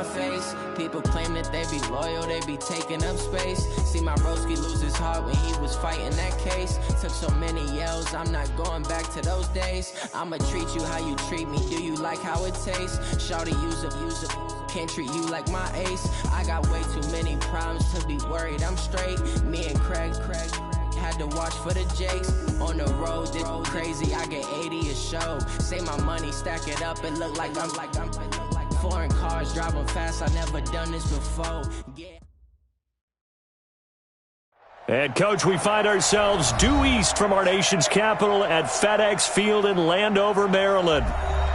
my face. People claim that they be loyal, they be taking up space. See my broski lose his heart when he was fighting that case. Took so many yells, I'm not going back to those days. I'ma treat you how you treat me, do you like how it tastes? Shawty, use up, can't treat you like my ace. I got way too many problems to be worried, I'm straight. Me and Craig had to watch for the Jakes. On the road, this crazy, I get 80 a show. Say my money, stack it up, it look like I'm foreign cars, driving fast, I never done this before. Yeah. And, Coach, we find ourselves due east from our nation's capital at FedEx Field in Landover, Maryland.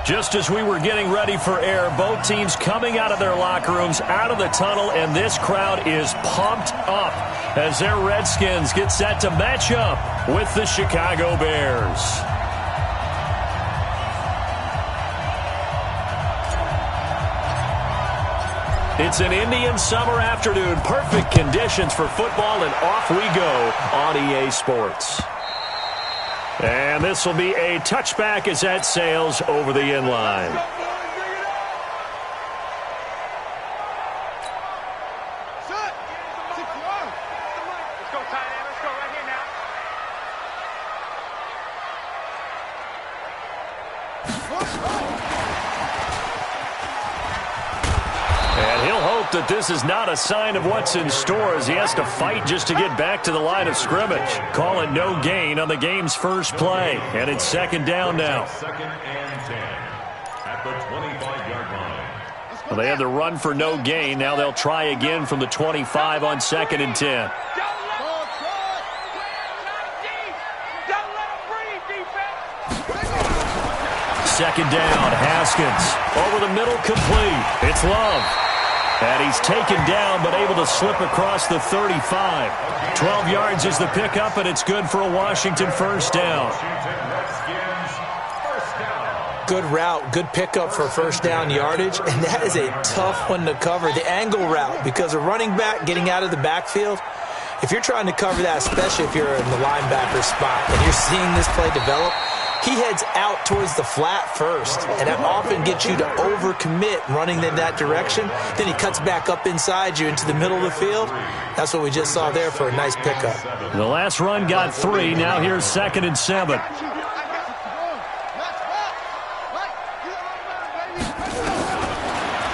Just as we were getting ready for air, both teams coming out of their locker rooms, out of the tunnel, and this crowd is pumped up as their Redskins get set to match up with the Chicago Bears. It's an Indian summer afternoon. Perfect conditions for football, and off we go on EA Sports. And this will be a touchback as that sails over the inline. That this is not a sign of what's in store as he has to fight just to get back to the line of scrimmage. Call it no gain on the game's first play. And it's second down now. Second and 10 at the 25-yard line. Well, they had the run for no gain. Now they'll try again from the 25 on second and 10. Second down, Haskins. Over the middle, complete. It's Love. And he's taken down, but able to slip across the 35. 12 yards is the pickup, and it's good for a Washington first down. Good route, good pickup for first down yardage, and that is a tough one to cover, the angle route, because a running back getting out of the backfield, if you're trying to cover that, especially if you're in the linebacker spot, and you're seeing this play develop, he heads out towards the flat first, and that often gets you to overcommit running in that direction. Then he cuts back up inside you into the middle of the field. That's what we just saw there for a nice pickup. The last run got 3. Now here's second and 7.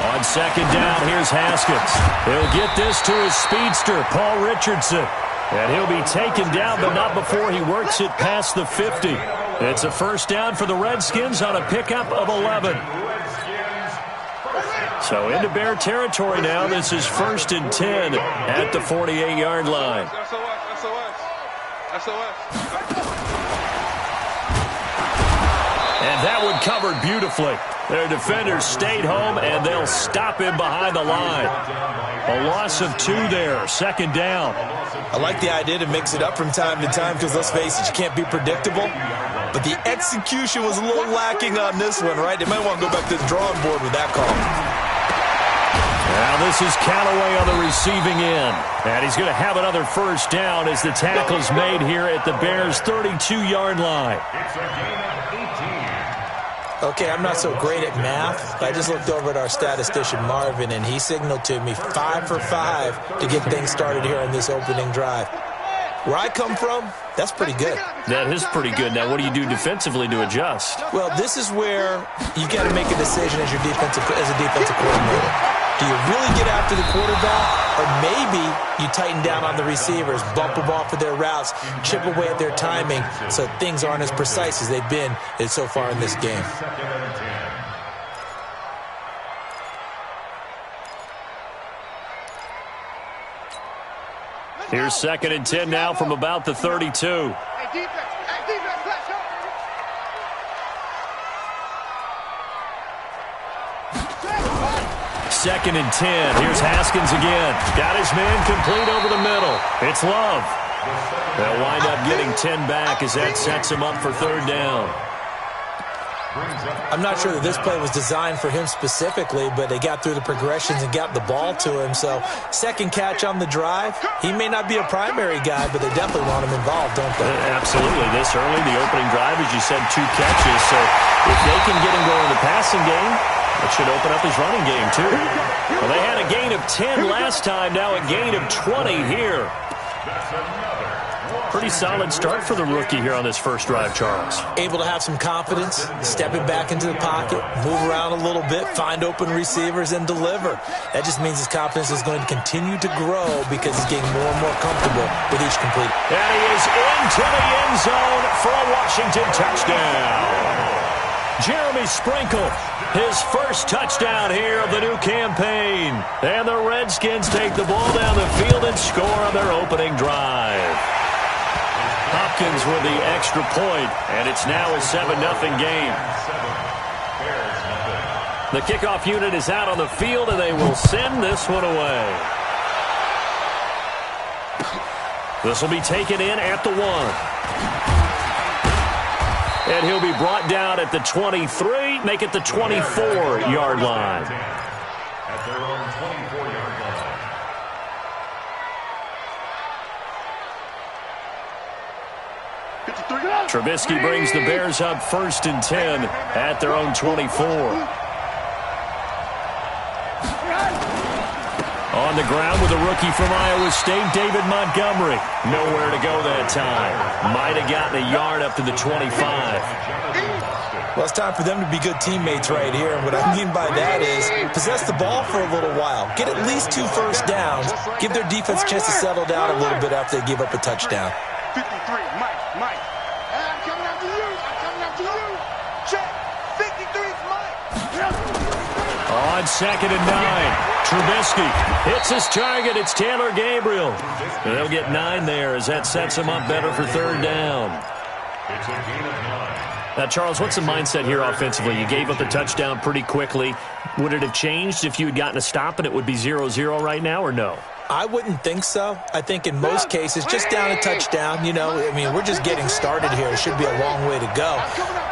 On second down, here's Haskins. He'll get this to his speedster, Paul Richardson. And he'll be taken down, but not before he works it past the 50. It's a first down for the Redskins on a pickup of 11. So into Bear territory now. This is first and 10 at the 48-yard line. And that one covered beautifully. Their defenders stayed home, and they'll stop him behind the line. A loss of 2 there, second down. I like the idea to mix it up from time to time because, let's face it, you can't be predictable. But the execution was a little lacking on this one, right? They might want to go back to the drawing board with that call. Now this is Callaway on the receiving end. And he's going to have another first down as the tackle's made here at the Bears' 32-yard line. It's a gain of 18. Okay, I'm not so great at math, but I just looked over at our statistician, Marvin, and he signaled to me 5 for 5 to get things started here on this opening drive. Where I come from, that's pretty good. That is pretty good. Now, what do you do defensively to adjust? Well, this is where you got to make a decision as a defensive coordinator. Do you really get after the quarterback, or maybe you tighten down on the receivers, bump them off of their routes, chip away at their timing so things aren't as precise as they've been so far in this game? Here's second and 10 now from about the 32. Second and 10. Here's Haskins again. Got his man complete over the middle. It's Love. They'll wind up getting 10 back as that sets him up for third down. I'm not sure that this play was designed for him specifically, but they got through the progressions and got the ball to him. So second catch on the drive. He may not be a primary guy, but they definitely want him involved, don't they? Absolutely. This early, the opening drive, as you said, 2 catches. So if they can get him going in the passing game, it should open up his running game, too. Well, they had a gain of 10 last time, now a gain of 20 here. Pretty solid start for the rookie here on this first drive, Charles. Able to have some confidence, stepping back into the pocket, move around a little bit, find open receivers, and deliver. That just means his confidence is going to continue to grow because he's getting more and more comfortable with each complete. And he is into the end zone for a Washington touchdown. Jeremy Sprinkle, his first touchdown here of the new campaign. And the Redskins take the ball down the field and score on their opening drive. Hopkins with the extra point, and it's now a 7-0 game. The kickoff unit is out on the field, and they will send this one away. This will be taken in at the 1. And he'll be brought down at the 23, make it the 24-yard line. At their own 24-yard line. Trubisky brings the Bears up 1st and 10 at their own 24. On the ground with a rookie from Iowa State, David Montgomery. Nowhere to go that time. Might have gotten a yard up to the 25. Well, it's time for them to be good teammates right here. And what I mean by that is possess the ball for a little while. Get at least 2 first downs. Give their defense a chance to settle down a little bit after they give up a touchdown. 53, Mike. I'm coming after you. Check. 53's Mike. On 2nd and 9. Trubisky hits his target. It's Taylor Gabriel. And they'll get 9 there as that sets him up better for 3rd down. It's a gain of 9. Now, Charles, what's the mindset here offensively? You gave up the touchdown pretty quickly. Would it have changed if you had gotten a stop and it would be 0-0 right now, or no? I wouldn't think so. I think in most cases, just down a touchdown, we're just getting started here. It should be a long way to go.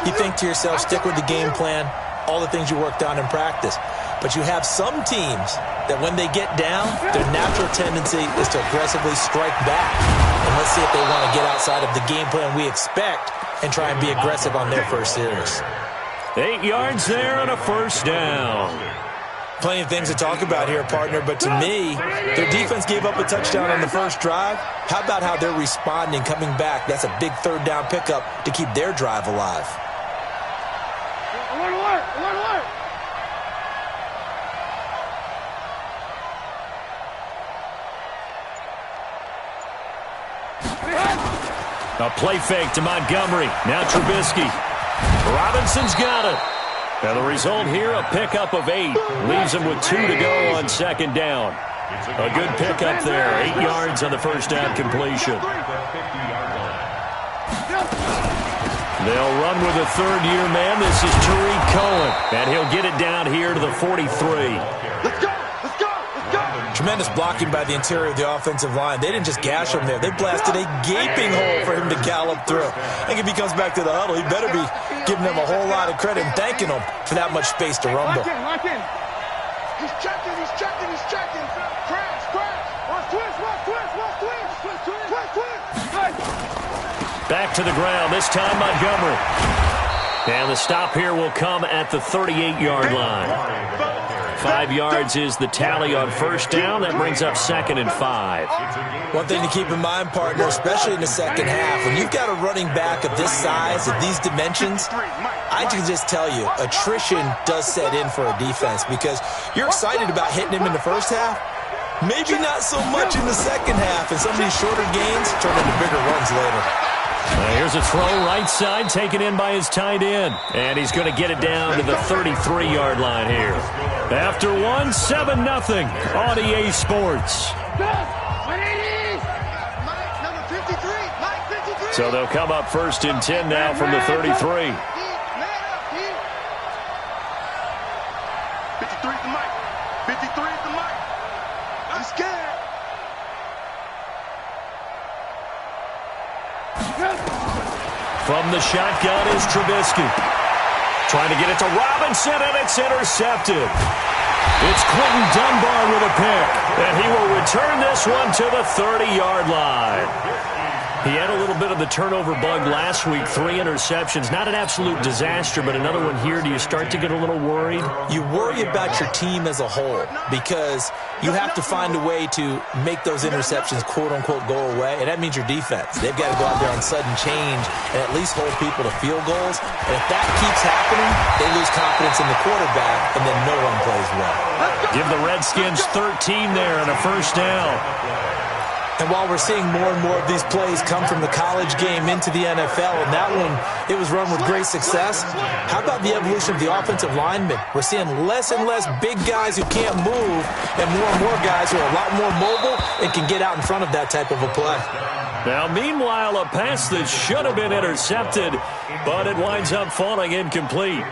You think to yourself, stick with the game plan, all the things you worked on in practice. But you have some teams that when they get down, their natural tendency is to aggressively strike back. And let's see if they want to get outside of the game plan we expect and try and be aggressive on their first series. 8 yards there and a 1st down. Plenty of things to talk about here, partner, but to me, their defense gave up a touchdown on the first drive. How about how they're responding, coming back? That's a big 3rd down pickup to keep their drive alive. Alert. A play fake to Montgomery. Now Trubisky. Robinson's got it. Now the result here, a pickup of 8. Leaves him with 2 to go on 2nd down. A good pickup there. 8 yards on the 1st down completion. They'll run with a 3rd-year man. This is Tariq Cohen. And he'll get it down here to the 43. Let's go. Tremendous blocking by the interior of the offensive line. They didn't just gash him there. They blasted a gaping hole for him to gallop through. I think if he comes back to the huddle, he better be giving them a whole lot of credit and thanking them for that much space to rumble. Lock in. He's checking. Crash. Twist. Back to the ground, this time Montgomery. And the stop here will come at the 38-yard line. 5 yards is the tally on 1st down. That brings up 2nd and 5. One thing to keep in mind, partner, especially in the second half, when you've got a running back of this size, of these dimensions, I can just tell you, attrition does set in for a defense because you're excited about hitting him in the first half. Maybe not so much in the second half, and some of these shorter gains turn into bigger runs later. Here's a throw right side, taken in by his tight end. And he's going to get it down to the 33-yard line here. After 7-0 on EA Sports. So they'll come up 1st and 10 now from the 33. 53 to Mike. 53 to Mike. I'm scared. From the shotgun is Trubisky. Trying to get it to Robinson, and it's intercepted. It's Quentin Dunbar with a pick, and he will return this one to the 30-yard line. He had a little bit of the turnover bug last week, 3 interceptions. Not an absolute disaster, but another one here. Do you start to get a little worried? You worry about your team as a whole because you have to find a way to make those interceptions, quote-unquote, go away, and that means your defense. They've got to go out there on sudden change and at least hold people to field goals. And if that keeps happening, they lose confidence in the quarterback, and then no one plays well. Give the Redskins 13 there and a first down. And while we're seeing more and more of these plays come from the college game into the NFL, and that one, it was run with great success, how about the evolution of the offensive linemen? We're seeing less and less big guys who can't move and more guys who are a lot more mobile and can get out in front of that type of a play. Now, meanwhile, a pass that should have been intercepted, but it winds up falling incomplete.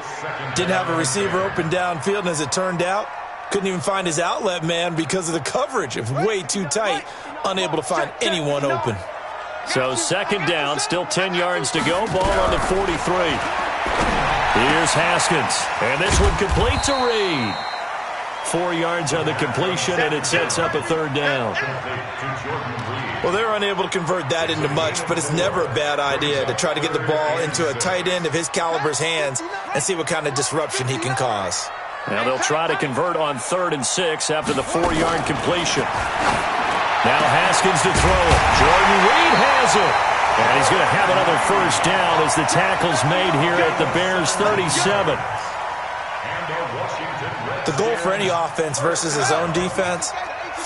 Didn't have a receiver open downfield, and as it turned out, couldn't even find his outlet man because of the coverage. It was way too tight, unable to find anyone open. So second down, still 10 yards to go, ball on the 43. Here's Haskins, and this one complete to Reed. 4 yards on the completion, and it sets up a third down. Well, they're unable to convert that into much, but it's never a bad idea to try to get the ball into a tight end of his caliber's hands and see what kind of disruption he can cause. Now they'll try to convert on 3rd and 6 after the 4-yard completion. Now Haskins to throw it. Jordan Reed has it. And he's going to have another first down as the tackle's made here at the Bears' 37. The goal for any offense versus his own defense,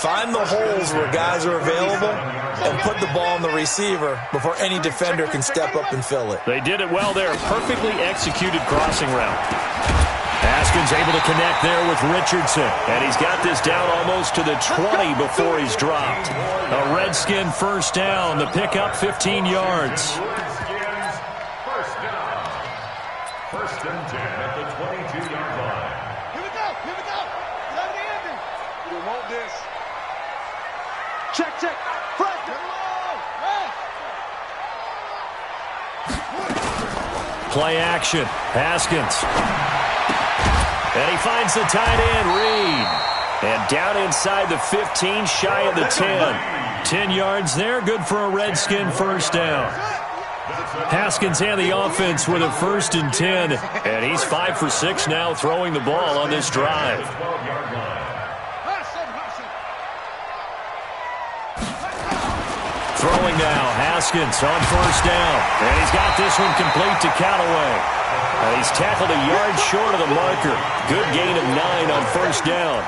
find the holes where guys are available and put the ball on the receiver before any defender can step up and fill it. They did it well there. Perfectly executed crossing route. Haskins able to connect there with Richardson. And he's got this down almost to the 20 before he's dropped. A Redskin first down. The pickup 15 yards. First down. 1st and 10 at the 22-yard line. Here we go. Let me in there. You want this. Check. Front. Play action. Haskins. And he finds the tight end, Reed. And down inside the 15, shy of the 10. 10 yards there, good for a Redskin first down. Haskins and the offense with a 1st and 10. And he's 5 for 6 now throwing the ball on this drive. Throwing now, Haskins on first down. And he's got this one complete to Callaway. And he's tackled a yard short of the marker. Good gain of 9 on first down.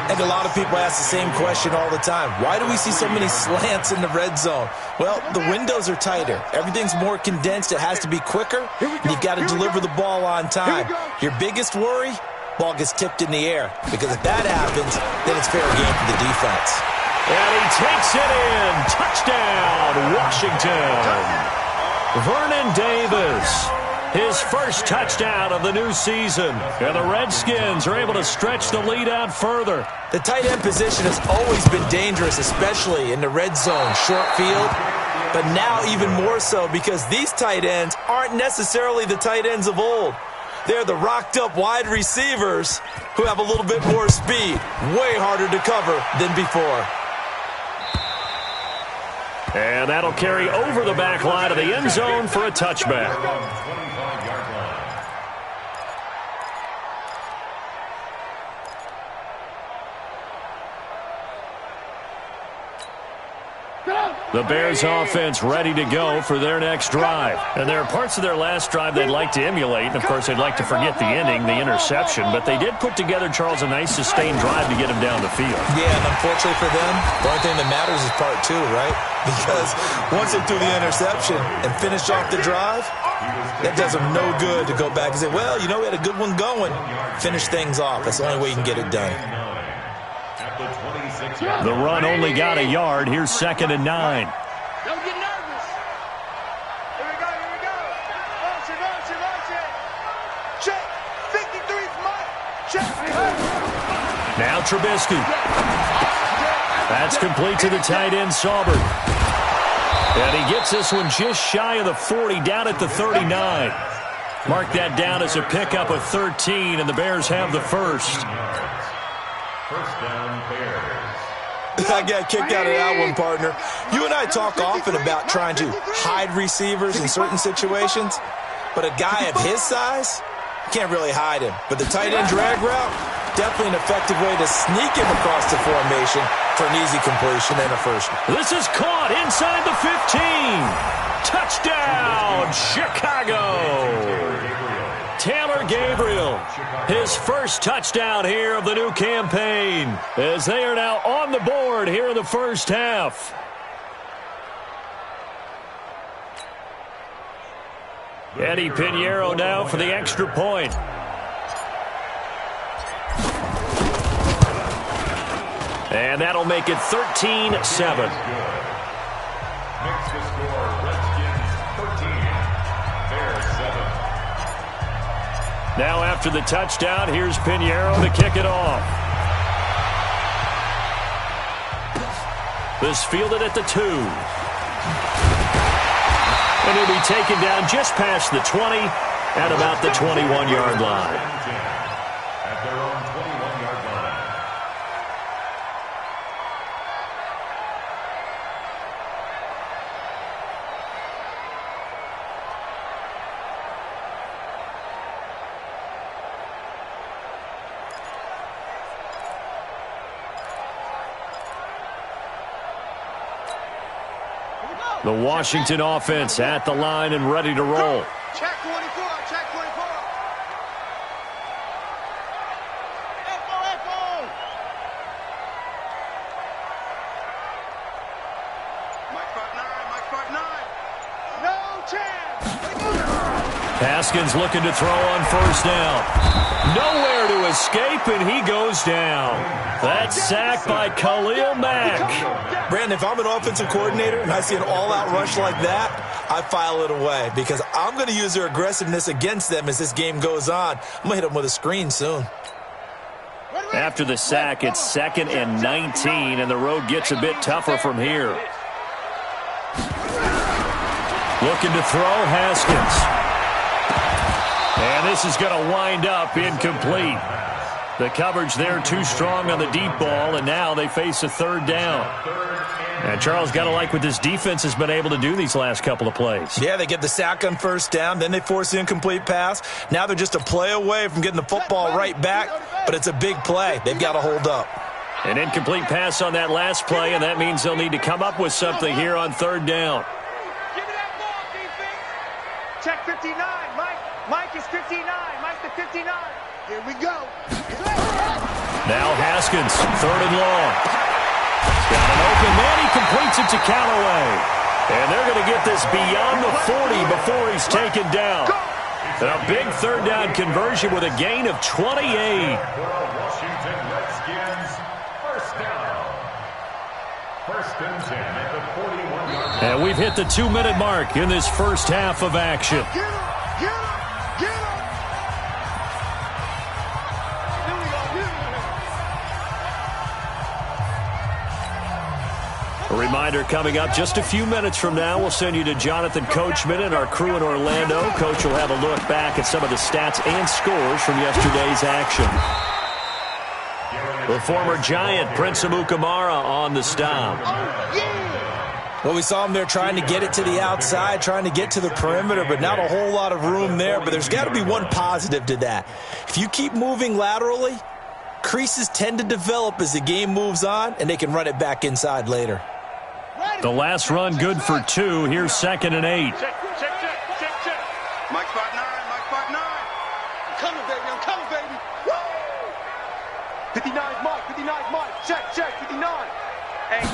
And a lot of people ask the same question all the time. Why do we see so many slants in the red zone? Well, the windows are tighter. Everything's more condensed. It has to be quicker. And you've got to deliver the ball on time. Your biggest worry, ball gets tipped in the air. Because if that happens, then it's fair game for the defense. And he takes it in. Touchdown, Washington. Vernon Davis, his first touchdown of the new season. And the Redskins are able to stretch the lead out further. The tight end position has always been dangerous, especially in the red zone, short field. But now even more so because these tight ends aren't necessarily the tight ends of old. They're the rocked-up wide receivers who have a little bit more speed. Way harder to cover than before. And that'll carry over the back line of the end zone for a touchback. The Bears offense ready to go for their next drive. And there are parts of their last drive they'd like to emulate. And, of course, they'd like to forget the ending, the interception. But they did put together, Charles, a nice sustained drive to get him down the field. Yeah, and unfortunately for them, the only thing that matters is part 2, right? Because once they threw the interception and finished off the drive, that does them no good to go back and say, well, you know, we had a good one going. Finish things off. That's the only way you can get it done. The run only got a yard. Here's 2nd and 9. Don't get nervous. Here we go. Motion. Check. 53 from Mike. Check. Now Trubisky. That's complete to the tight end, Saubert. And he gets this one just shy of the 40, down at the 39. Mark that down as a pickup of 13, and the Bears have the first. First down, Bears. I got kicked out of that one, partner. You and I talk often about trying to hide receivers in certain situations, but a guy of his size, can't really hide him. But the tight end drag route, definitely an effective way to sneak him across the formation for an easy completion and a first. This is caught inside the 15. Touchdown, Chicago. Taylor Gabriel, his first touchdown here of the new campaign, as they are now on the board here in the first half. Eddie Pinheiro now for the extra point. And that'll make it 13-7. Makes the score Redskins 13, Bears 7. Now after the touchdown, here's Pinheiro to kick it off. This fielded at the 2. And he'll be taken down just past the 20 at about the 21-yard line. At their own 21-yard line. The Washington offense at the line and ready to roll. Check 24, check 24. Echo, echo. Mike 5-9, Mike 5-9. No chance. Haskins looking to throw on first down. Nowhere to escape, and he goes down. That's sacked by Khalil Mack. Brandon, if I'm an offensive coordinator and I see an all-out rush like that, I file it away because I'm going to use their aggressiveness against them as this game goes on. I'm going to hit them with a screen soon. After the sack, it's 2nd and 19, and the road gets a bit tougher from here. Looking to throw, Haskins. And this is going to wind up incomplete. The coverage there too strong on the deep ball, and now they face a third down. And Charles, got to like what this defense has been able to do these last couple of plays. Yeah, they get the sack on first down, then they force the incomplete pass. Now they're just a play away from getting the football right back, but it's a big play. They've got to hold up. An incomplete pass on that last play, and that means they'll need to come up with something here on third down. Give me that ball, defense. Check 59, Mike. Mike is 59. Mike's the 59. Here we go. Now Haskins, 3rd and long. He's got an open man. He completes it to Callaway. And they're going to get this beyond the 40 before he's taken down. And a big third down conversion with a gain of 28. Washington Redskins, first down. 1st and 10 at the 41-yard line. And we've hit the 2-minute mark in this first half of action. Get him. Get him. Get him. Here we go. Here we go. A reminder coming up just a few minutes from now, we'll send you to Jonathan Coachman and our crew in Orlando. Coach will have a look back at some of the stats and scores from yesterday's action. The former Giant, Prince Amukamara, on the stop. Well, we saw him there trying to get it to the outside, trying to get to the perimeter, but not a whole lot of room there. But there's got to be one positive to that. If you keep moving laterally, creases tend to develop as the game moves on, and they can run it back inside later. The last run good for 2. Here's 2nd and 8. Check, check, check, check, check. Mike 5-9, Mike 5-9. I'm coming, baby, I'm coming, baby. Woo! 59's Mike, 59's Mike. Check, check, 59. Hey,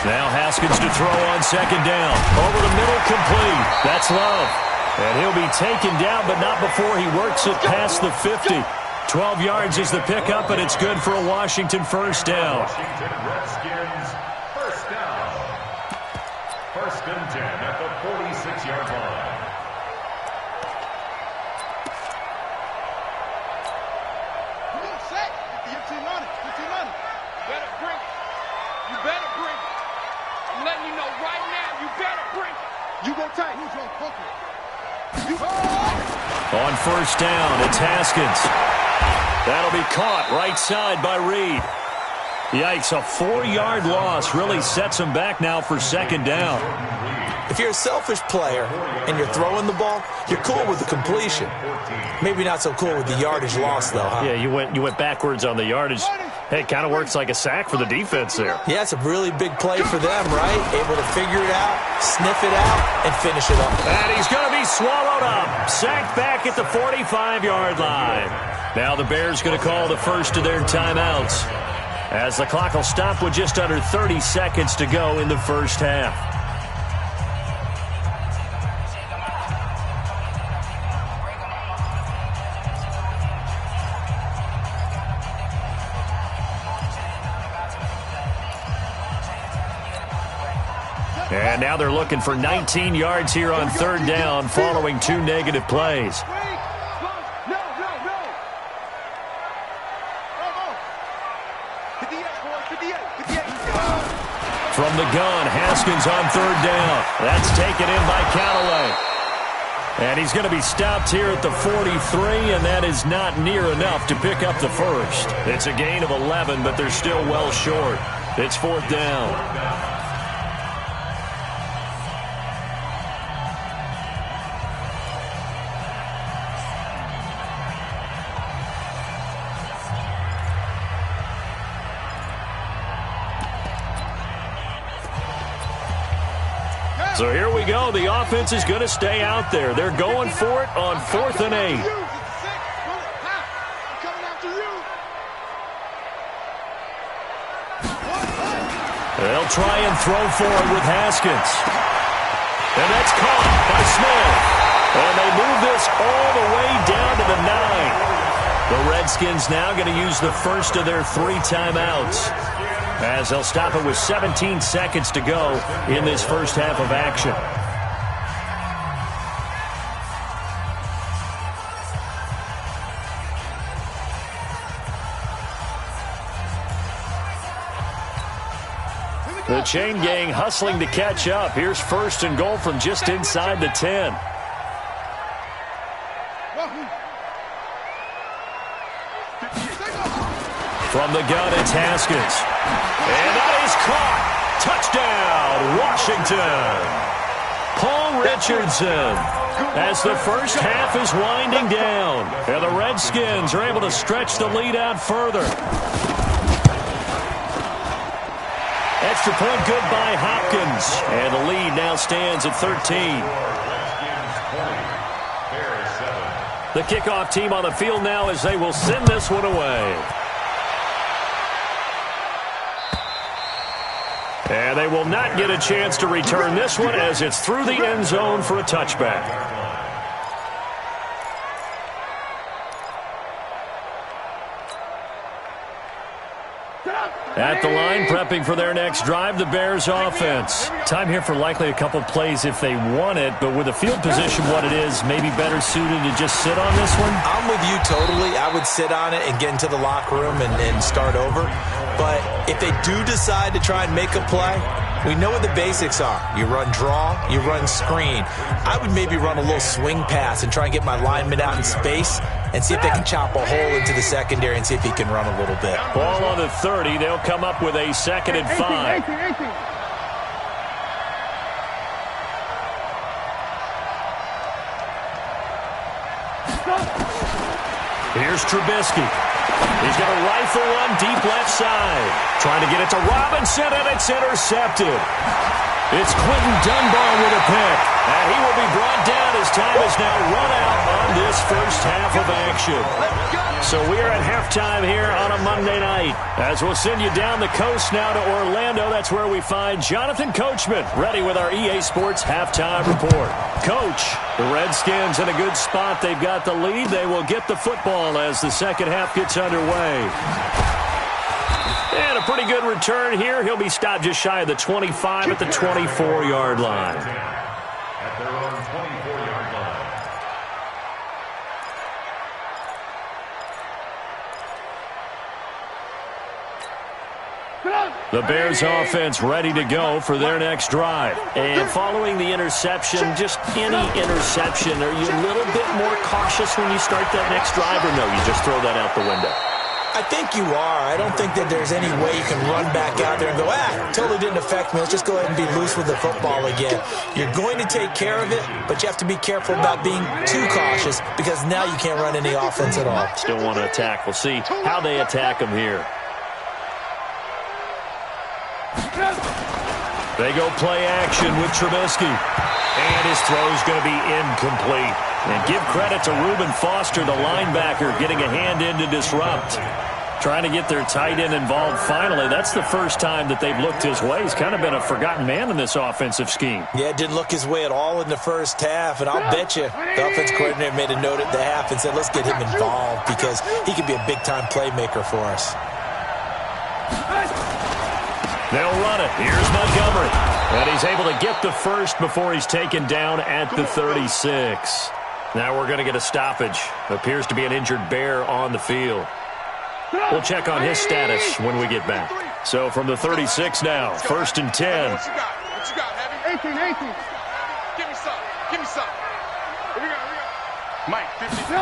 Now Haskins to throw on 2nd down. Over the middle, complete. That's Love. And he'll be taken down, but not before he works it past the 50. 12 yards is the pickup, and it's good for a Washington first down. Washington Redskins, first down. 1st and 10 at the 46-yard line. Come on, set. You're too money. You're too money. You better bring it. You better bring it. I'm letting you know right now, you better bring it. You gonna take. Who's gonna cook it? On first down, it's Haskins. That'll be caught right side by Reed. Yikes, a 4-yard loss really sets him back now for second down. If you're a selfish player and you're throwing the ball, you're cool with the completion. Maybe not so cool with the yardage loss, though, huh? Yeah, you went backwards on the yardage. Hey, it kind of works like a sack for the defense there. Yeah, it's a really big play for them, right? Able to figure it out, sniff it out, and finish it up. And he's going to be swallowed up. Sacked back at the 45-yard line. Now the Bears going to call the first of their timeouts, as the clock will stop with just under 30 seconds to go in the first half. And now they're looking for 19 yards here on third down following 2 negative plays. From the gun, Haskins on third down. That's taken in by Callaway. And he's going to be stopped here at the 43, and that is not near enough to pick up the first. It's a gain of 11, but they're still well short. It's fourth down. So here we go. The offense is going to stay out there. They're going for it on 4th and 8. They'll try and throw for it with Haskins. And that's caught by Smith. And they move this all the way down to the 9. The Redskins now going to use the first of their 3 timeouts, as they'll stop it with 17 seconds to go in this first half of action. The chain gang hustling to catch up. Here's first and goal from just inside the 10. From the gun, it's Haskins. And that is caught. Touchdown, Washington. Paul Richardson, as the first half is winding down. And the Redskins are able to stretch the lead out further. Extra point good by Hopkins. And the lead now stands at 13. The kickoff team on the field now as they will send this one away. And they will not get a chance to return this one as it's through the end zone for a touchback. At the line, prepping for their next drive, the Bears offense. Time here for likely a couple plays if they want it, but with the field position what it is, maybe better suited to just sit on this one? I'm with you totally. I would sit on it and get into the locker room and start over. But if they do decide to try and make a play, we know what the basics are. You run draw, you run screen. I would maybe run a little swing pass and try and get my lineman out in space and see if they can chop a hole into the secondary and see if he can run a little bit. Ball on the 30. They'll come up with a 2nd and 5. Here's Trubisky. He's got a rifle run deep left side. Trying to get it to Robinson, and it's intercepted. It's Quentin Dunbar with a pick. And he will be brought down as time is now run out on this first half of action. So we are at halftime here on a Monday night, as we'll send you down the coast now to Orlando. That's where we find Jonathan Coachman ready with our EA Sports halftime report. Coach, the Redskins in a good spot. They've got the lead. They will get the football as the second half gets underway. And a pretty good return here. He'll be stopped just shy of the 25 at the 24-yard line. At their own 24-yard line. The Bears offense ready to go for their next drive. And following the interception, just any interception, are you a little bit more cautious when you start that next drive, or no, you just throw that out the window? I think you are. I don't think that there's any way you can run back out there and go, totally didn't affect me. Let's just go ahead and be loose with the football again. You're going to take care of it, but you have to be careful about being too cautious because now you can't run any offense at all. Still want to attack. We'll see how they attack them here. They go play action with Trubisky. And his throw's going to be incomplete. And give credit to Reuben Foster, the linebacker, getting a hand in to disrupt. Trying to get their tight end involved finally. That's the first time that they've looked his way. He's kind of been a forgotten man in this offensive scheme. Yeah, it didn't look his way at all in the first half. And I'll bet you the offense coordinator made a note at the half and said, let's get him involved because he could be a big-time playmaker for us. They'll run it. Here's Montgomery. And he's able to get the first before he's taken down at the 36. Now we're going to get a stoppage. Appears to be an injured Bear on the field. We'll check on his status when we get back. So from the 36 now, 1st and 10. What you got, Heavy? 18. Give me some. Here we go. Mike, 50.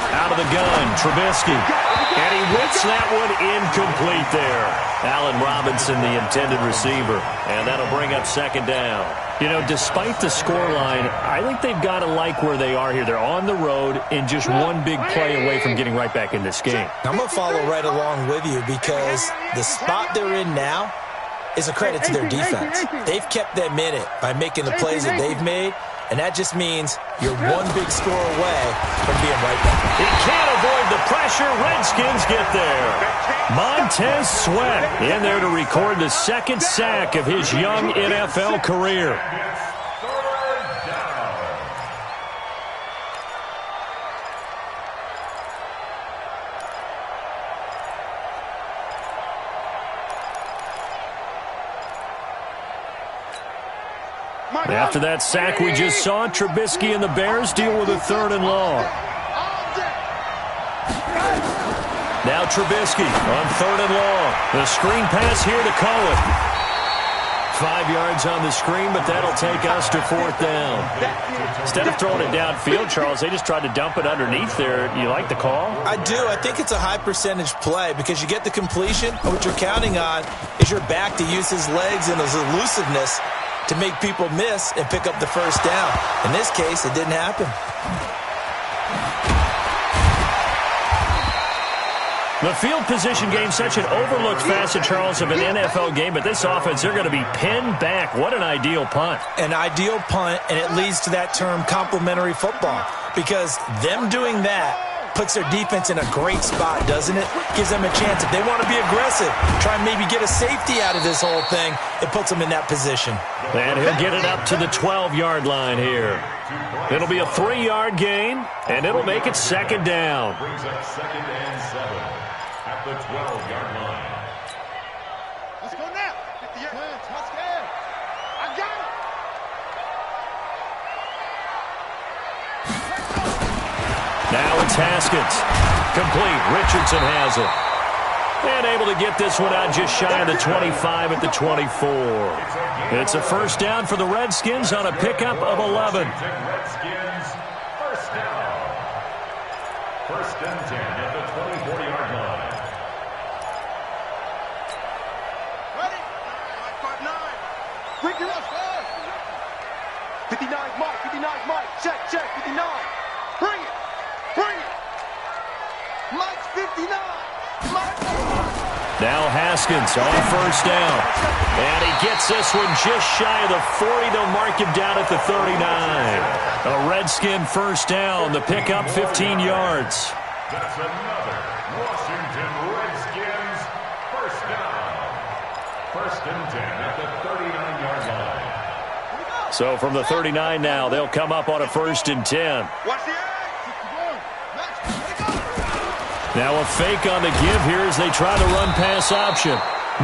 Out of the gun, Trubisky. And he whips that one incomplete there. Allen Robinson, the intended receiver. And that'll bring up 2nd down. You know, despite the scoreline, I think they've got to like where they are here. They're on the road and just one big play away from getting right back in this game. I'm going to follow right along with you because the spot they're in now is a credit to their defense. They've kept them in it by making the plays that they've made, and that just means you're one big score away from being right back. He can't avoid the pressure. Redskins get there. Montez Sweat in there to record the 2nd sack of his young NFL career. After that sack we just saw, Trubisky and the Bears deal with a 3rd and long. Now Trubisky on 3rd and long. The screen pass here to Cohen. 5 yards on the screen, but that'll take us to 4th down. Instead of throwing it downfield, Charles, they just tried to dump it underneath there. You like the call? I do. I think it's a high-percentage play because you get the completion, and what you're counting on is your back to use his legs and his elusiveness to make people miss and pick up the 1st down. In this case, it didn't happen. The field position game, such an overlooked facet, Charles, of an NFL game, but this offense, they're going to be pinned back. What an ideal punt. An ideal punt, and it leads to that term complementary football because them doing that puts their defense in a great spot, doesn't it? Gives them a chance. If they want to be aggressive, try and maybe get a safety out of this whole thing, it puts them in that position. And he'll get it up to the 12-yard line here. It'll be a 3-yard gain, and it'll make it 2nd down. Brings up 2nd and 7 at the 12-yard line. Let's go now. Let's go. I got it. Now it's Haskins. Complete. Richardson has it. And able to get this one out just shy of the 25 at the 24. It's a 1st down for the Redskins on a pickup of 11. Redskins, 1st down. 1st and 10 at the 24-yard line. Ready? 5-9. Ricky, let's go. 59 Mike. Check. 59. Bring it. Mike's 59. Now Haskins on 1st down. And he gets this one just shy of the 40. They'll mark him down at the 39. A Redskin 1st down. The pickup 15 yards. That's another Washington Redskins 1st down. 1st and 10 at the 39-yard line. So from the 39 now, they'll come up on a 1st and 10. Watch the edge. Now a fake on the give here as they try the run-pass option.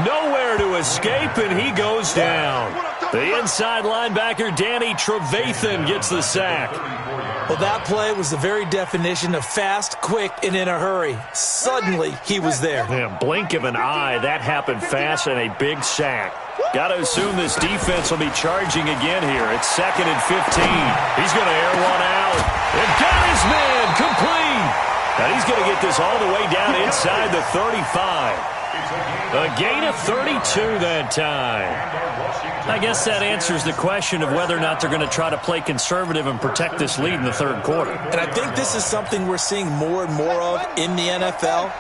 Nowhere to escape, and he goes down. The inside linebacker, Danny Trevathan, gets the sack. Well, that play was the very definition of fast, quick, and in a hurry. Suddenly, he was there. Yeah, blink of an eye, that happened fast and a big sack. Got to assume this defense will be charging again here. It's 2nd and 15. He's going to air one out. And got his man complete. And he's going to get this all the way down inside the 35. A gain of 32 that time. I guess that answers the question of whether or not they're going to try to play conservative and protect this lead in the third quarter. And I think this is something we're seeing more and more of in the NFL.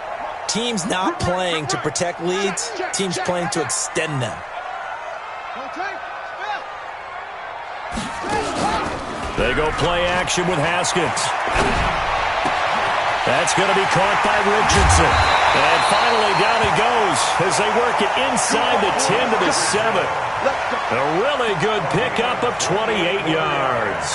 Teams not playing to protect leads, teams playing to extend them. They go play action with Haskins. That's going to be caught by Richardson. And finally down he goes as they work it inside the 10 to the 7. A really good pickup of 28 yards.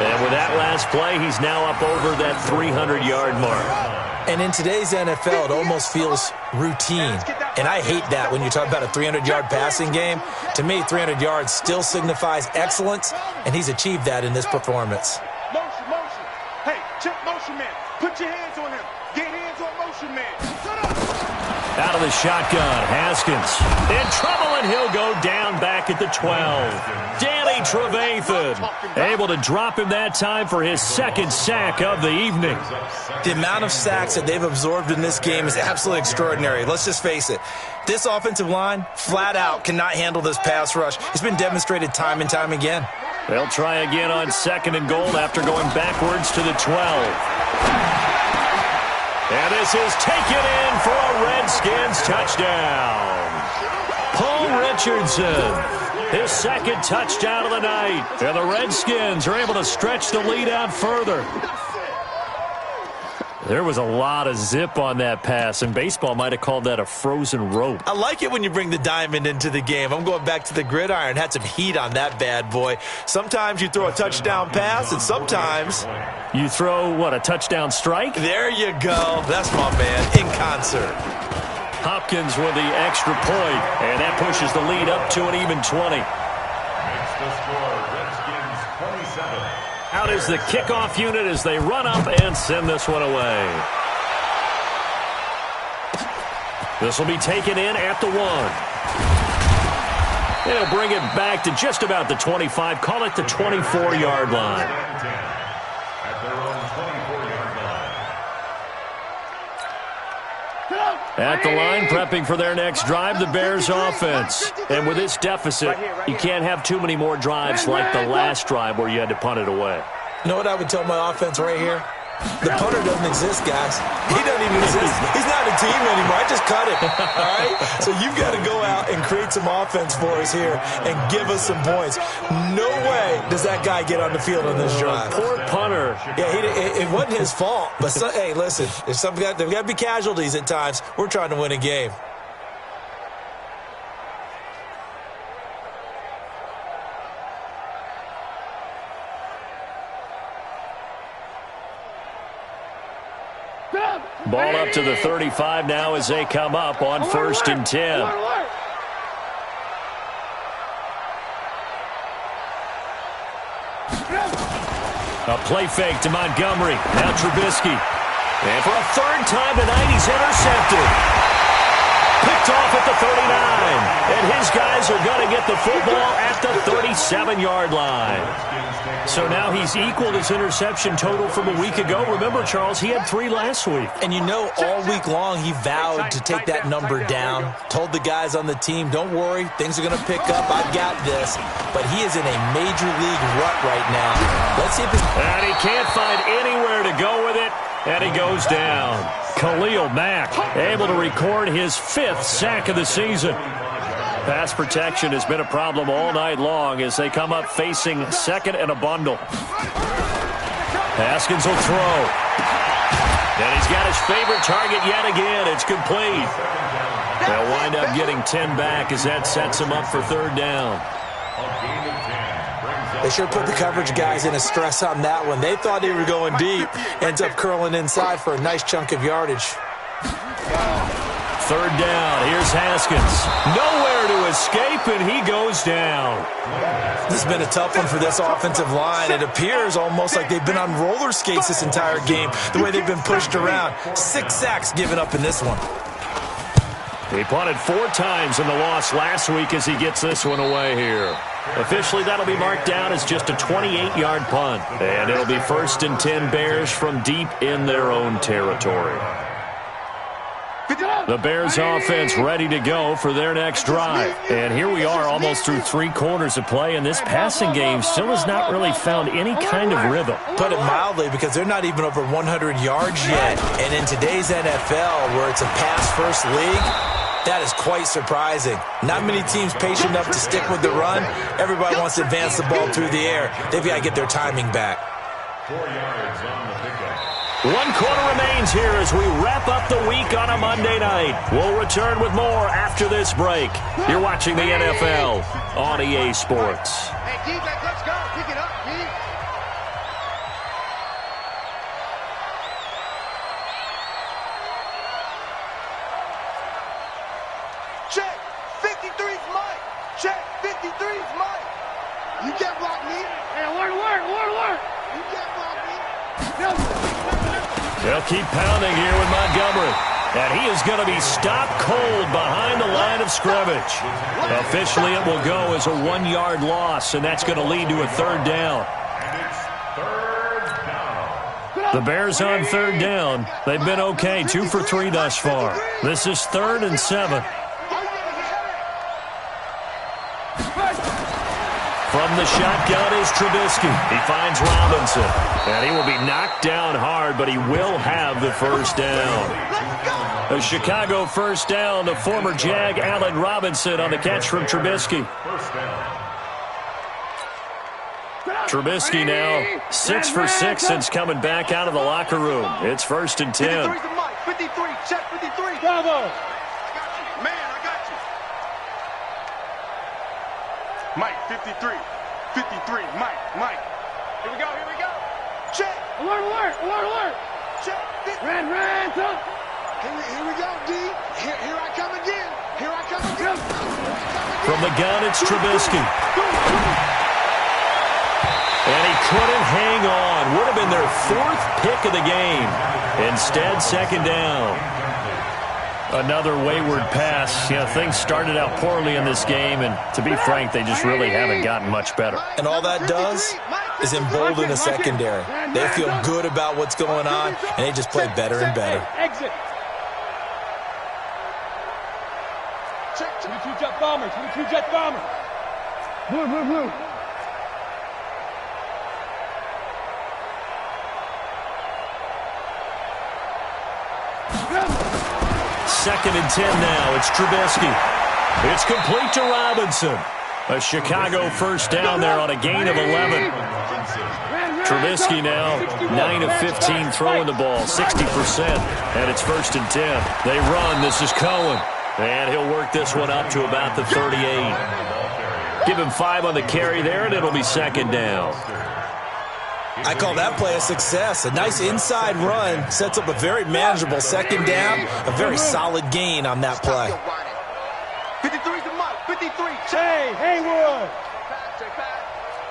And with that last play, he's now up over that 300-yard mark. And in today's NFL, it almost feels routine. And I hate that when you talk about a 300-yard passing game. To me, 300 yards still signifies excellence, and he's achieved that in this performance. Motion, motion. Hey, check motion man. Put your hands on him. Get hands on motion man. Out of the shotgun, Haskins in trouble, and he'll go down back at the 12. Danny Trevathan able to drop him that time for his 2nd sack of the evening. The amount of sacks that they've absorbed in this game is absolutely extraordinary. Let's just face it. This offensive line, flat out, cannot handle this pass rush. It's been demonstrated time and time again. They'll try again on 2nd and goal after going backwards to the 12. And this is taken in for a Redskins touchdown. Paul Richardson, his 2nd touchdown of the night. And the Redskins are able to stretch the lead out further. There was a lot of zip on that pass, and baseball might have called that a frozen rope. I like it when you bring the diamond into the game. I'm going back to the gridiron. Had some heat on that bad boy. Sometimes you throw a touchdown pass, and sometimes you throw, what, a touchdown strike? There you go. That's my man, in concert. Hopkins with the extra point, and that pushes the lead up to an even 20. Makes the score Redskins 27. Out is the kickoff unit as they run up and send this one away. This will be taken in at the 1. It'll bring it back to just about the 25. Call it the 24-yard line. At their own 24-yard line. At the line, prepping for their next drive, the Bears offense. And with this deficit, you can't have too many more drives like the last drive where you had to punt it away. You know what I would tell my offense right here? The punter doesn't exist, guys. He doesn't even exist. He's not a team anymore. I just cut him. All right? So you've got to go out and create some offense for us here and give us some points. No way does that guy get on the field on this drive. Poor punter. Yeah, it wasn't his fault. But, hey, listen, there's got to be casualties at times. We're trying to win a game. Ball up to the 35 now as they come up on 1st and 10. A play fake to Montgomery. Now Trubisky. And for a 3rd time tonight, he's intercepted. Picked off at the 39. And his guys are going to get the football at the 37-yard line. So now he's equaled his interception total from a week ago. Remember, Charles, he had 3 last week. And you know, all week long he vowed to take that number down. Told the guys on the team, don't worry, things are going to pick up. I've got this. But he is in a major league rut right now. Let's see if this... And he can't find anywhere to go with it. And he goes down. Khalil Mack able to record his 5th sack of the season. Pass protection has been a problem all night long as they come up facing 2nd and a bundle. Haskins will throw. And he's got his favorite target yet again. It's complete. They'll wind up getting 10 back as that sets him up for 3rd down. They sure put the coverage guys in a stress on that one. They thought they were going deep. Ends up curling inside for a nice chunk of yardage. 3rd down. Here's Haskins. Nowhere there to escape, and he goes down. This has been a tough one for this offensive line. It appears almost like they've been on roller skates this entire game, the way they've been pushed around. 6 sacks given up in this one. He punted 4 times in the loss last week as he gets this one away here. Officially, that'll be marked down as just a 28-yard punt. And it'll be 1st and 10 Bears from deep in their own territory. The Bears offense ready to go for their next drive. And here we are almost through 3 quarters of play, and this passing game still has not really found any kind of rhythm. Put it mildly, because they're not even over 100 yards yet. And in today's NFL, where it's a pass-first league, that is quite surprising. Not many teams patient enough to stick with the run. Everybody wants to advance the ball through the air. They've got to get their timing back. 4 yards on the pickup. 1 quarter remains here as we wrap up the week on a Monday night. We'll return with more after this break. You're watching the NFL on EA Sports. Hey, D, let's go. Pick it up, D. Check. 53's Mike. Check. 53's Mike. You can't block me. Hey, work. You can't block me. They'll keep pounding here with Montgomery. And he is going to be stopped cold behind the line of scrimmage. Officially, it will go as a 1-yard loss, and that's going to lead to a 3rd down. And it's 3rd down. The Bears on 3rd down. They've been okay, 2 for 3 thus far. This is 3rd and 7. From the shotgun is Trubisky. He finds Robinson. And he will be knocked down hard, but he will have the 1st down. A Chicago 1st down to former Jag Allen Robinson on the catch from Trubisky. 1st down. Trubisky now 6 for 6 since coming back out of the locker room. It's 1st and 10. 53's the Mike. 53. Check 53. Bravo. Man, I got you. Mike, 53. 53. Mike. Here we go. Check. Alert. Check. Ran. Here we go, D. Here I come again. From the gun, it's Trubisky. And he couldn't hang on. Would have been their 4th pick of the game. Instead, 2nd down. Another wayward pass. You know, things started out poorly in this game, and to be frank, they just really haven't gotten much better. And all that does is embolden the secondary. They feel good about what's going on, and they just play better and better. Exit. 22 jet bomber. Blue. 2nd and 10 now. It's Trubisky. It's complete to Robinson. A Chicago 1st down there on a gain of 11. Trubisky now 9 of 15 throwing the ball, 60%. And it's 1st and 10. They run. This is Cohen. And he'll work this one up to about the 38. Give him 5 on the carry there, and it'll be 2nd down. I call that play a success. A nice inside run sets up a very manageable 2nd down. A very solid gain on that play. 53's the Mike. 53. Hey, Haywood.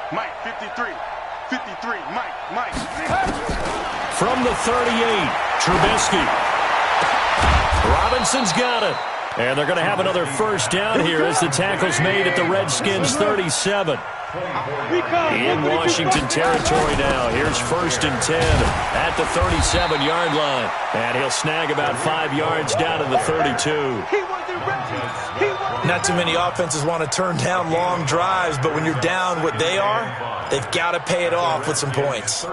Mike, 53. 53. Mike. From the 38, Trubisky. Robinson's got it. And they're going to have another 1st down here as the tackle's made at the Redskins' 37. In Washington territory now. Here's 1st and 10 at the 37-yard line. And he'll snag about 5 yards down to the 32. Not too many offenses want to turn down long drives, but when you're down what they are, they've got to pay it off with some points.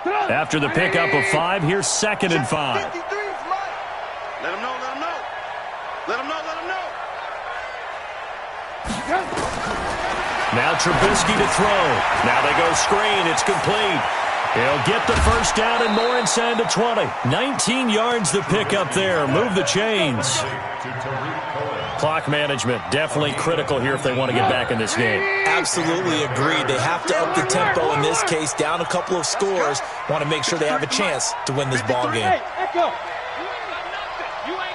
After the pickup of 5, here's 2nd and 5. Let him know. Now Trubisky to throw. Now they go screen. It's complete. He'll get the 1st down and more inside the 20. 19 yards the pickup there. Move the chains. Clock management definitely critical here if they want to get back in this game. Absolutely agreed. They have to up the tempo in this case, down a couple of scores. Want to make sure they have a chance to win this ball game. Echo. You ain't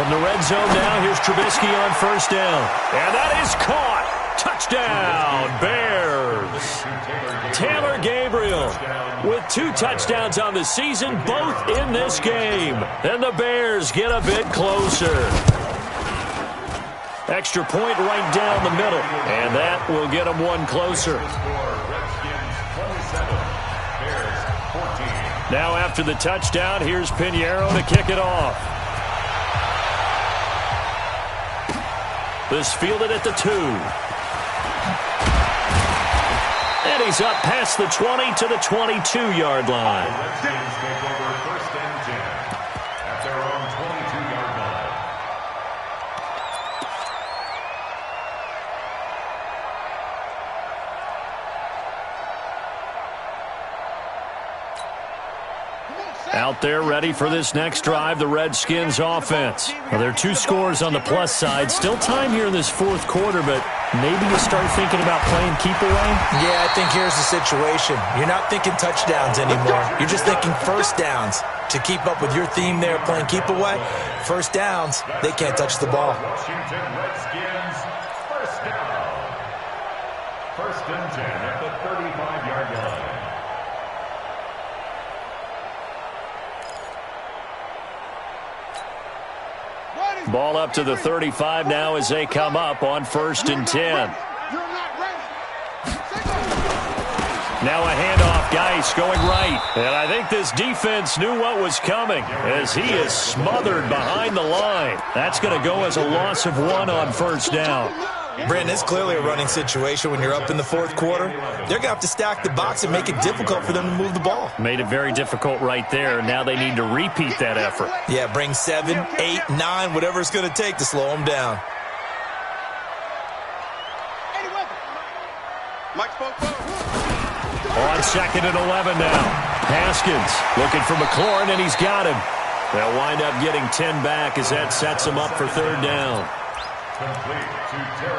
From the red zone now, here's Trubisky on first down. And that is caught. Touchdown, Bears. Taylor Gabriel with 2 touchdowns on the season, both in this game. And the Bears get a bit closer. Extra point right down the middle. And that will get them 1 closer. Now after the touchdown, here's Pinheiro to kick it off. This fielded at the 2. And he's up past the 20 to the 22-yard line. Redskins take over 1st and 10 at their own 22-yard line. Out there ready for this next drive, the Redskins offense. Well, there are 2 scores on the plus side. Still time here in this 4th quarter, but maybe you start thinking about playing keep away? Yeah, I think here's the situation. You're not thinking touchdowns anymore. You're just thinking first downs. To keep up with your theme there, playing keep away, first downs, they can't touch the ball. Washington Redskins, first down. 1st and 10 at the 35-yard line. Ball up to the 35 now as they come up on 1st and 10. Now a handoff, Geis going right. And I think this defense knew what was coming as he is smothered behind the line. That's going to go as a loss of 1 on 1st down. Brandon, it's clearly a running situation when you're up in the 4th quarter. They're going to have to stack the box and make it difficult for them to move the ball. Made it very difficult right there. Now they need to repeat that effort. Yeah, bring 7, 8, 9, whatever it's going to take to slow them down. On 2nd and 11 now. Haskins looking for McLaurin, and he's got him. They'll wind up getting 10 back as that sets them up for 3rd down.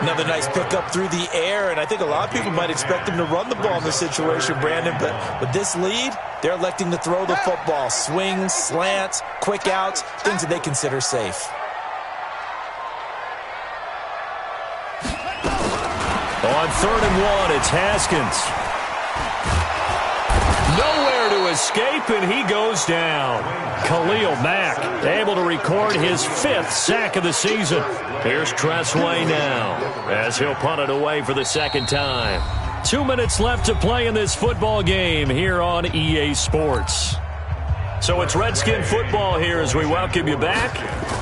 Another nice pickup through the air, and I think a lot of people might expect them to run the ball in this situation, Brandon, but with this lead, they're electing to throw the football. Swings, slants, quick outs, things that they consider safe. On 3rd and 1, it's Haskins. Nowhere to escape, and he goes down. Khalil Mack able to record his 5th sack of the season. Here's Tressway now as he'll punt it away for the 2nd time. 2 minutes left to play in this football game here on EA Sports. So it's Redskin football here as we welcome you back.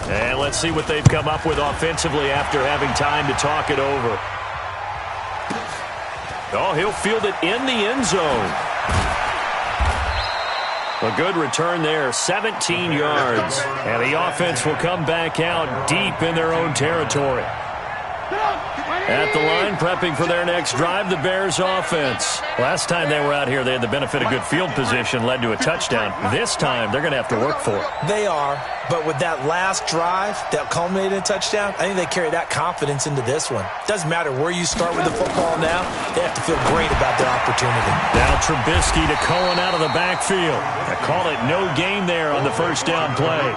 And let's see what they've come up with offensively after having time to talk it over. Oh, he'll field it in the end zone. A good return there, 17 yards. And the offense will come back out deep in their own territory. At the line, prepping for their next drive, the Bears offense. Last time they were out here, they had the benefit of good field position, led to a touchdown. This time, they're going to have to work for it. They are, but with that last drive that culminated in a touchdown, I think they carry that confidence into this one. Doesn't matter where you start with the football now, they have to feel great about their opportunity. Now Trubisky to Cohen out of the backfield. I call it no gain there on the 1st down play.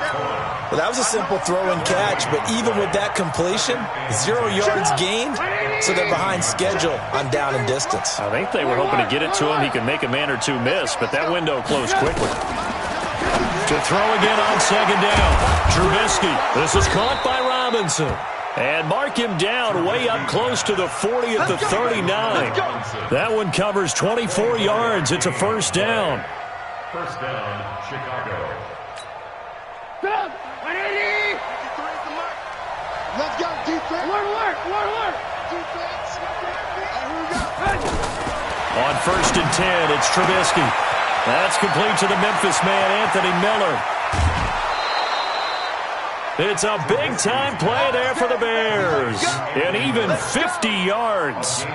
Well, that was a simple throw and catch, but even with that completion, 0 yards gained, so they're behind schedule on down and distance. I think they were hoping to get it to him. He could make a man or 2 miss, but that window closed quickly. To throw again on 2nd down. Trubisky. This is caught by Robinson. And mark him down way up close to the 40 at the 39. That one covers 24 yards. It's a 1st down. 1st down, Chicago. Let's go, defense. Alert. Defense. Here we go. On 1st and 10, it's Trubisky. That's complete to the Memphis man, Anthony Miller. It's a big-time play there for the Bears. And even 50 yards.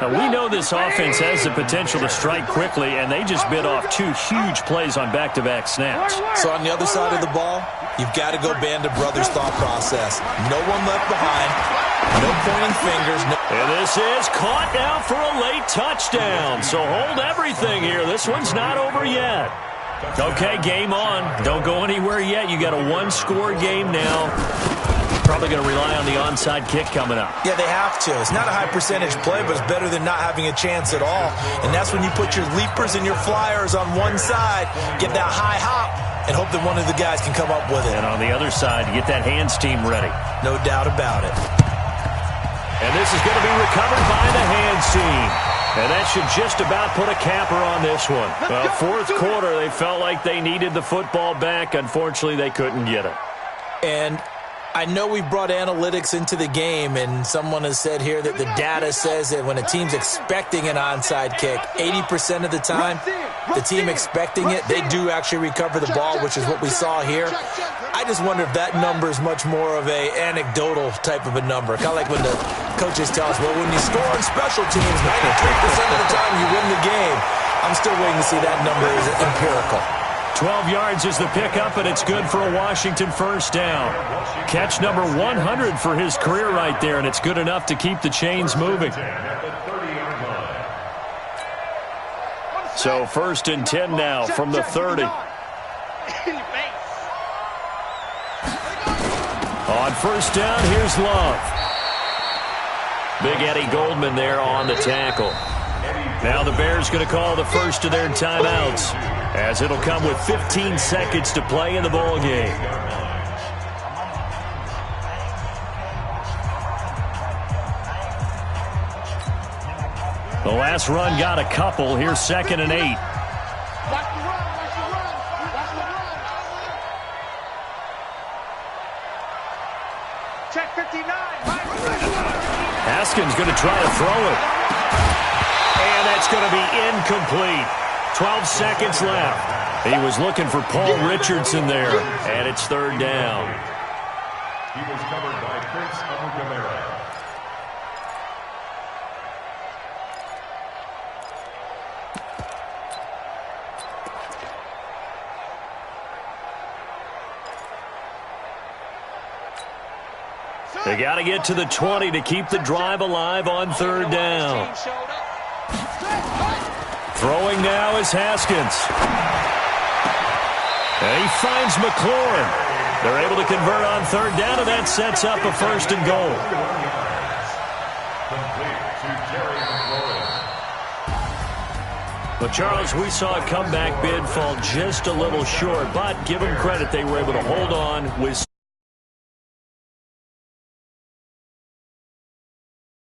Now, we know this offense has the potential to strike quickly, and they just bit off 2 huge plays on back-to-back snaps. So on the other side of the ball, you've got to go band of brothers thought process. No one left behind. No pointing fingers. And this is caught now for a late touchdown. So hold everything here. This one's not over yet. Okay, game on. Don't go anywhere yet. You got a one-score game now. Probably going to rely on the onside kick coming up. Yeah, they have to. It's not a high percentage play, but it's better than not having a chance at all. And that's when you put your leapers and your flyers on one side, get that high hop, and hope that one of the guys can come up with it. And on the other side, get that hands team ready. No doubt about it. And this is going to be recovered by the hands team. And that should just about put a capper on this one. Well, fourth quarter, they felt like they needed the football back. Unfortunately, they couldn't get it. And I know we brought analytics into the game, and someone has said here that the data says that when a team's expecting an onside kick, 80% of the time, the team expecting it, they do actually recover the ball, which is what we saw here. I just wonder if that number is much more of a anecdotal type of a number. Kind of like when the coaches tell us, well, when you score on special teams, 93% of the time you win the game. I'm still waiting to see that number is empirical. 12 yards is the pickup, and it's good for a Washington first down. Catch number 100 for his career right there, and it's good enough to keep the chains moving. So 1st and 10 now from the 30. On first down, here's Love. Big Eddie Goldman there on the tackle. Now the Bears going to call the first of their timeouts, as it'll come with 15 seconds to play in the ball game. The last run got a couple. Here's 2nd and 8. Check 59. Haskins going to try to throw it. And that's going to be incomplete. 12 seconds left. He was looking for Paul Richardson there, and it's 3rd down. He was covered by Prince Amukamara. They got to get to the 20 to keep the drive alive on 3rd down. Throwing now is Haskins. And he finds McLaurin. They're able to convert on 3rd down, and that sets up a 1st and goal. But, Charles, we saw a comeback bid fall just a little short, but give them credit, they were able to hold on with